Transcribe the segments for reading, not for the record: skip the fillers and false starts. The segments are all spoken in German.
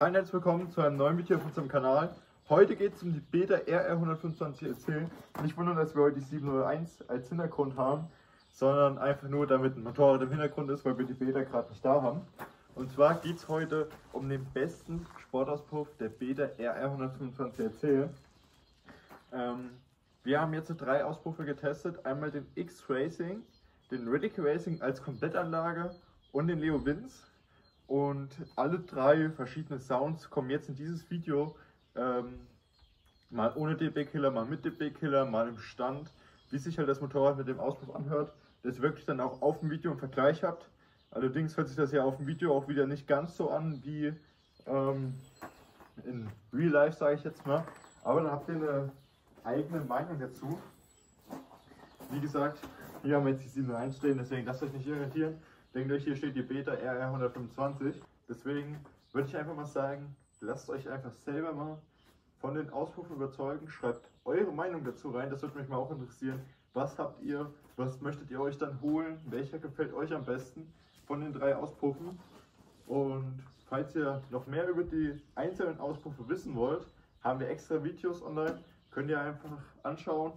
Hallo und herzlich willkommen zu einem neuen Video auf unserem Kanal. Heute geht es um die Beta RR125 SC. Nicht wundern, dass wir heute die 701 als Hintergrund haben, sondern einfach nur damit ein Motorrad im Hintergrund ist, weil wir die Beta gerade nicht da haben. Und zwar geht es heute um den besten Sportauspuff der Beta RR125 SC. Wir haben jetzt 3 Auspuffe getestet. Einmal den X-Racing, den Radical Racing als Komplettanlage und den Leo Vince. Und alle 3 verschiedene Sounds kommen jetzt in dieses Video, mal ohne dB-Killer, mal mit dB-Killer, mal im Stand, wie sich halt das Motorrad mit dem Auspuff anhört, dass ihr wirklich dann auch auf dem Video einen Vergleich habt. Allerdings hört sich das ja auf dem Video auch wieder nicht ganz so an wie in Real Life, sage ich jetzt mal. Aber dann habt ihr eine eigene Meinung dazu. Wie gesagt, hier haben wir jetzt die 701 stehen, deswegen lasst euch nicht irritieren. Denkt euch, hier steht die Beta RR125. Deswegen würde ich einfach mal sagen, lasst euch einfach selber mal von den Auspuffen überzeugen. Schreibt eure Meinung dazu rein, das würde mich mal auch interessieren. Was habt ihr, was möchtet ihr euch dann holen? Welcher gefällt euch am besten von den 3 Auspuffen? Und falls ihr noch mehr über die einzelnen Auspuffe wissen wollt, haben wir extra Videos online. Könnt ihr einfach anschauen.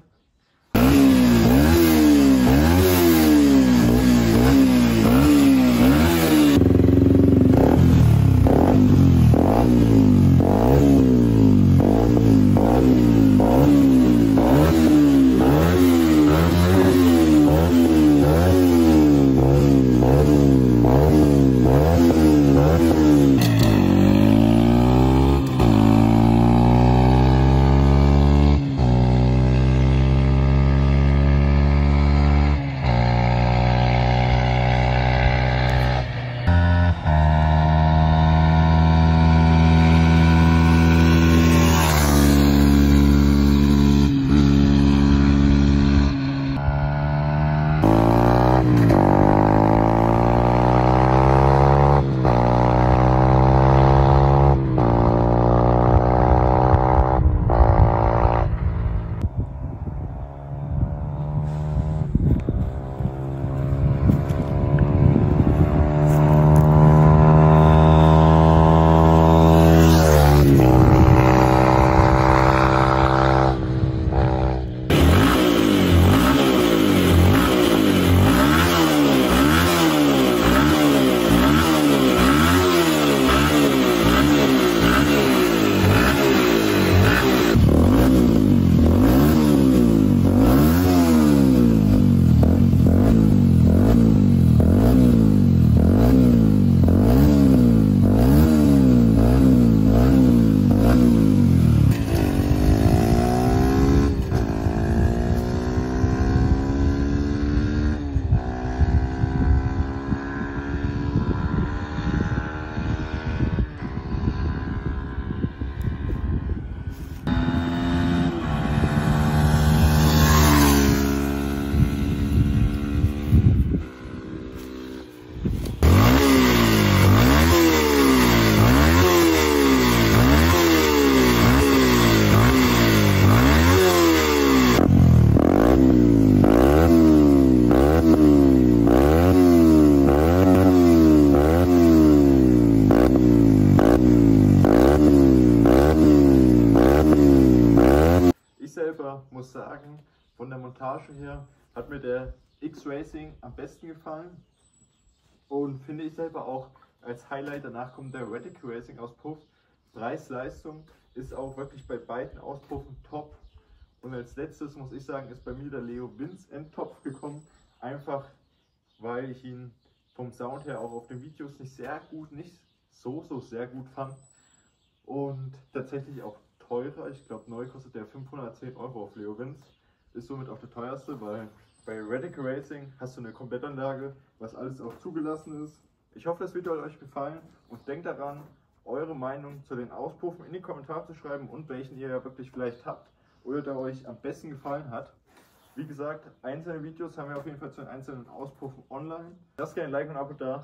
Ich selber muss sagen, von der Montage her hat mir der X-Racing am besten gefallen und finde ich selber auch als Highlight. Danach kommt der Radical Racing Auspuff. Preis-Leistung ist auch wirklich bei beiden Auspuffen top. Und als letztes muss ich sagen, ist bei mir der Leo Vince Endtopf gekommen, einfach weil ich ihn vom Sound her auch auf den Videos nicht so sehr gut fand und tatsächlich auch teurer. Ich glaube, neu kostet der 510 Euro auf Leo Vince. Ist somit auch der teuerste, weil bei Radical Racing hast du eine Komplettanlage, was alles auch zugelassen ist. Ich hoffe, das Video hat euch gefallen und denkt daran, eure Meinung zu den Auspuffen in die Kommentare zu schreiben und welchen ihr ja wirklich vielleicht habt oder der euch am besten gefallen hat. Wie gesagt, einzelne Videos haben wir auf jeden Fall zu den einzelnen Auspuffen online. Lasst gerne ein Like und ein Abo da.